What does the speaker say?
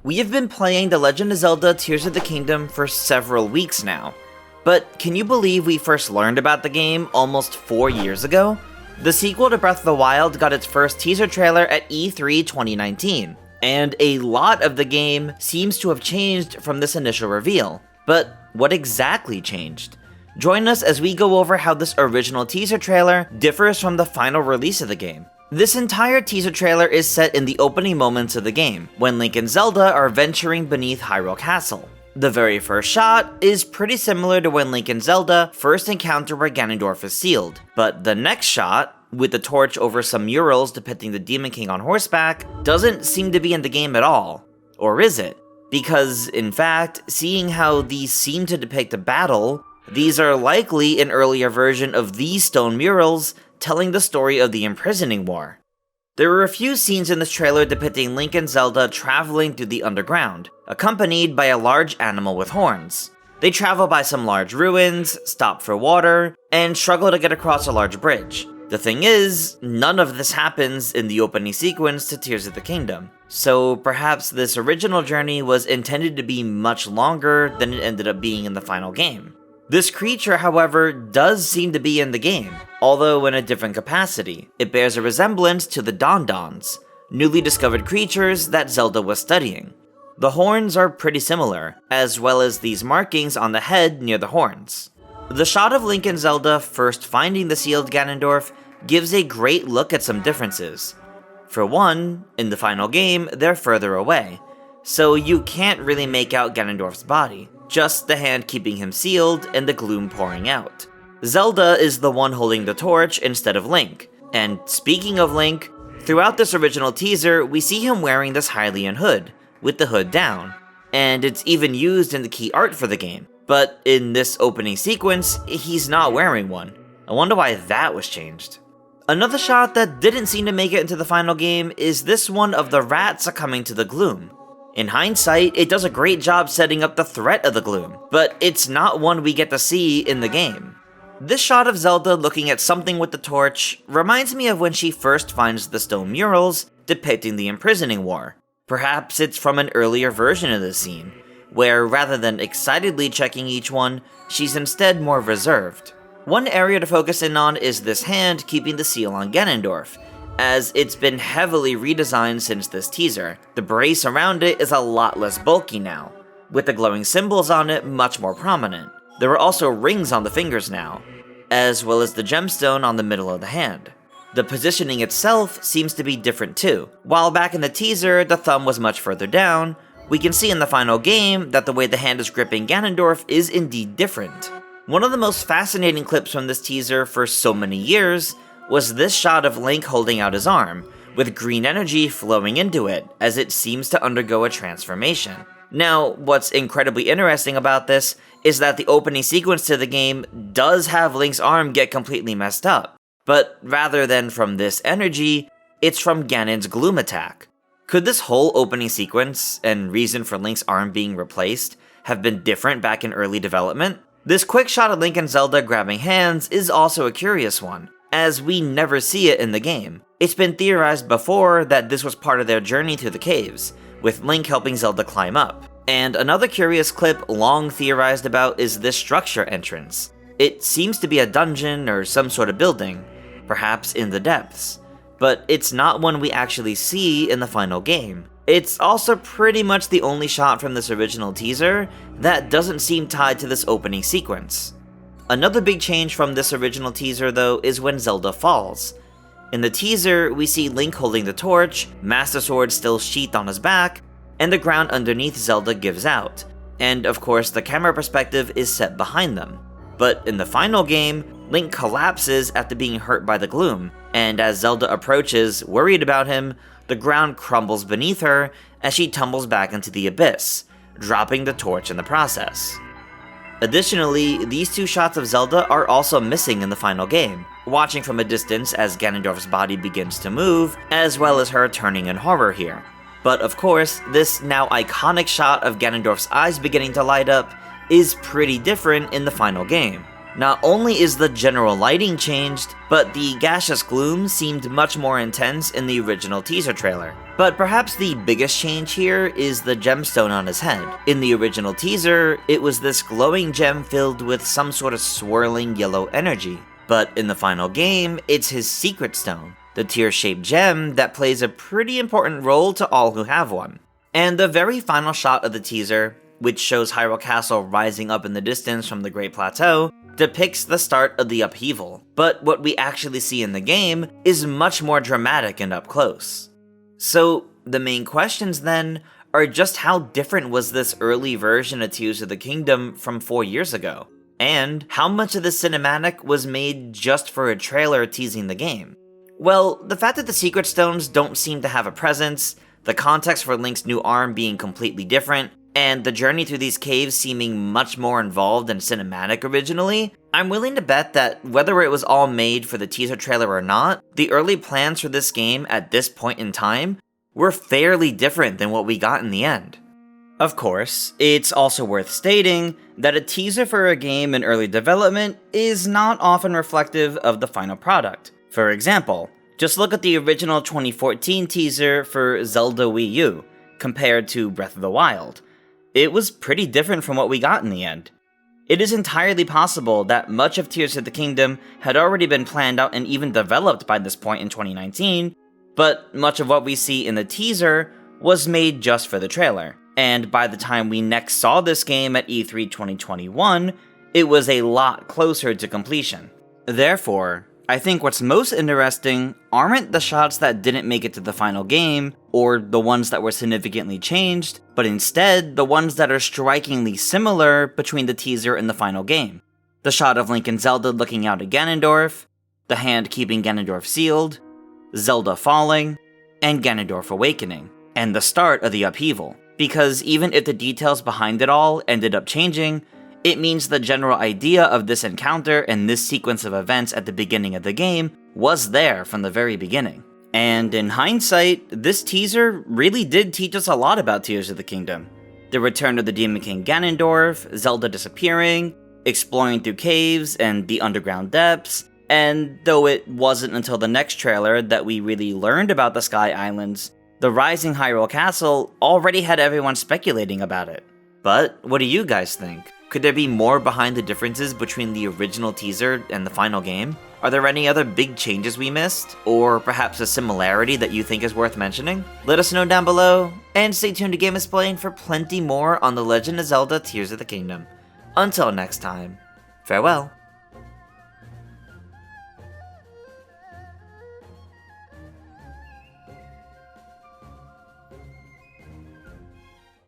We have been playing The Legend of Zelda Tears of the Kingdom for several weeks now, but can you believe we first learned about the game almost 4 years ago? The sequel to Breath of the Wild got its first teaser trailer at E3 2019, and a lot of the game seems to have changed from this initial reveal. But what exactly changed? Join us as we go over how this original teaser trailer differs from the final release of the game. This entire teaser trailer is set in the opening moments of the game, when Link and Zelda are venturing beneath Hyrule Castle. The very first shot is pretty similar to when Link and Zelda first encounter where Ganondorf is sealed, but the next shot, with the torch over some murals depicting the Demon King on horseback, doesn't seem to be in the game at all. Or is it? Because, in fact, seeing how these seem to depict a battle, these are likely an earlier version of these stone murals telling the story of the Imprisoning War. There are a few scenes in this trailer depicting Link and Zelda traveling through the underground, accompanied by a large animal with horns. They travel by some large ruins, stop for water, and struggle to get across a large bridge. The thing is, none of this happens in the opening sequence to Tears of the Kingdom, so perhaps this original journey was intended to be much longer than it ended up being in the final game. This creature, however, does seem to be in the game, although in a different capacity. It bears a resemblance to the Dondons, newly discovered creatures that Zelda was studying. The horns are pretty similar, as well as these markings on the head near the horns. The shot of Link and Zelda first finding the sealed Ganondorf gives a great look at some differences. For one, in the final game, they're further away, so you can't really make out Ganondorf's body, just the hand keeping him sealed and the gloom pouring out. Zelda is the one holding the torch instead of Link, and speaking of Link, throughout this original teaser, we see him wearing this Hylian hood, with the hood down, and it's even used in the key art for the game. But in this opening sequence, he's not wearing one. I wonder why that was changed. Another shot that didn't seem to make it into the final game is this one of the rat succumbing to the gloom. In hindsight, it does a great job setting up the threat of the gloom, but it's not one we get to see in the game. This shot of Zelda looking at something with the torch reminds me of when she first finds the stone murals depicting the Imprisoning War. Perhaps it's from an earlier version of this scene, where rather than excitedly checking each one, she's instead more reserved. One area to focus in on is this hand keeping the seal on Ganondorf, as it's been heavily redesigned since this teaser. The brace around it is a lot less bulky now, with the glowing symbols on it much more prominent. There are also rings on the fingers now, as well as the gemstone on the middle of the hand. The positioning itself seems to be different too. While back in the teaser, the thumb was much further down, we can see in the final game that the way the hand is gripping Ganondorf is indeed different. One of the most fascinating clips from this teaser for so many years was this shot of Link holding out his arm, with green energy flowing into it, as it seems to undergo a transformation. Now, what's incredibly interesting about this is that the opening sequence to the game does have Link's arm get completely messed up, but rather than from this energy, it's from Ganon's gloom attack. Could this whole opening sequence, and reason for Link's arm being replaced, have been different back in early development? This quick shot of Link and Zelda grabbing hands is also a curious one, as we never see it in the game. It's been theorized before that this was part of their journey through the caves, with Link helping Zelda climb up. And another curious clip long theorized about is this structure entrance. It seems to be a dungeon or some sort of building, perhaps in the depths, but it's not one we actually see in the final game. It's also pretty much the only shot from this original teaser that doesn't seem tied to this opening sequence. Another big change from this original teaser though is when Zelda falls. In the teaser, we see Link holding the torch, Master Sword still sheathed on his back, and the ground underneath Zelda gives out, and of course the camera perspective is set behind them. But in the final game, Link collapses after being hurt by the gloom, and as Zelda approaches, worried about him, the ground crumbles beneath her as she tumbles back into the abyss, dropping the torch in the process. Additionally, these two shots of Zelda are also missing in the final game, watching from a distance as Ganondorf's body begins to move, as well as her turning in horror here. But of course, this now iconic shot of Ganondorf's eyes beginning to light up is pretty different in the final game. Not only is the general lighting changed, but the gaseous gloom seemed much more intense in the original teaser trailer. But perhaps the biggest change here is the gemstone on his head. In the original teaser, it was this glowing gem filled with some sort of swirling yellow energy. But in the final game, it's his secret stone, the tear-shaped gem that plays a pretty important role to all who have one. And the very final shot of the teaser, which shows Hyrule Castle rising up in the distance from the Great Plateau, depicts the start of the upheaval, but what we actually see in the game is much more dramatic and up close. So the main questions then are just how different was this early version of Tears of the Kingdom from 4 years ago? And how much of the cinematic was made just for a trailer teasing the game? Well, the fact that the Secret Stones don't seem to have a presence, the context for Link's new arm being completely different, and the journey through these caves seeming much more involved and cinematic originally, I'm willing to bet that whether it was all made for the teaser trailer or not, the early plans for this game at this point in time were fairly different than what we got in the end. Of course, it's also worth stating that a teaser for a game in early development is not often reflective of the final product. For example, just look at the original 2014 teaser for Zelda Wii U, compared to Breath of the Wild. It was pretty different from what we got in the end. It is entirely possible that much of Tears of the Kingdom had already been planned out and even developed by this point in 2019, but much of what we see in the teaser was made just for the trailer. And by the time we next saw this game at E3 2021, it was a lot closer to completion. Therefore, I think what's most interesting aren't the shots that didn't make it to the final game, or the ones that were significantly changed, but instead the ones that are strikingly similar between the teaser and the final game. The shot of Link and Zelda looking out at Ganondorf, the hand keeping Ganondorf sealed, Zelda falling, and Ganondorf awakening, and the start of the upheaval. Because even if the details behind it all ended up changing, it means the general idea of this encounter and this sequence of events at the beginning of the game was there from the very beginning. And in hindsight, this teaser really did teach us a lot about Tears of the Kingdom. The return of the Demon King Ganondorf, Zelda disappearing, exploring through caves and the underground depths, and though it wasn't until the next trailer that we really learned about the Sky Islands, the rising Hyrule Castle already had everyone speculating about it. But what do you guys think? Could there be more behind the differences between the original teaser and the final game? Are there any other big changes we missed? Or perhaps a similarity that you think is worth mentioning? Let us know down below, and stay tuned to GameXplain for plenty more on The Legend of Zelda Tears of the Kingdom. Until next time, farewell.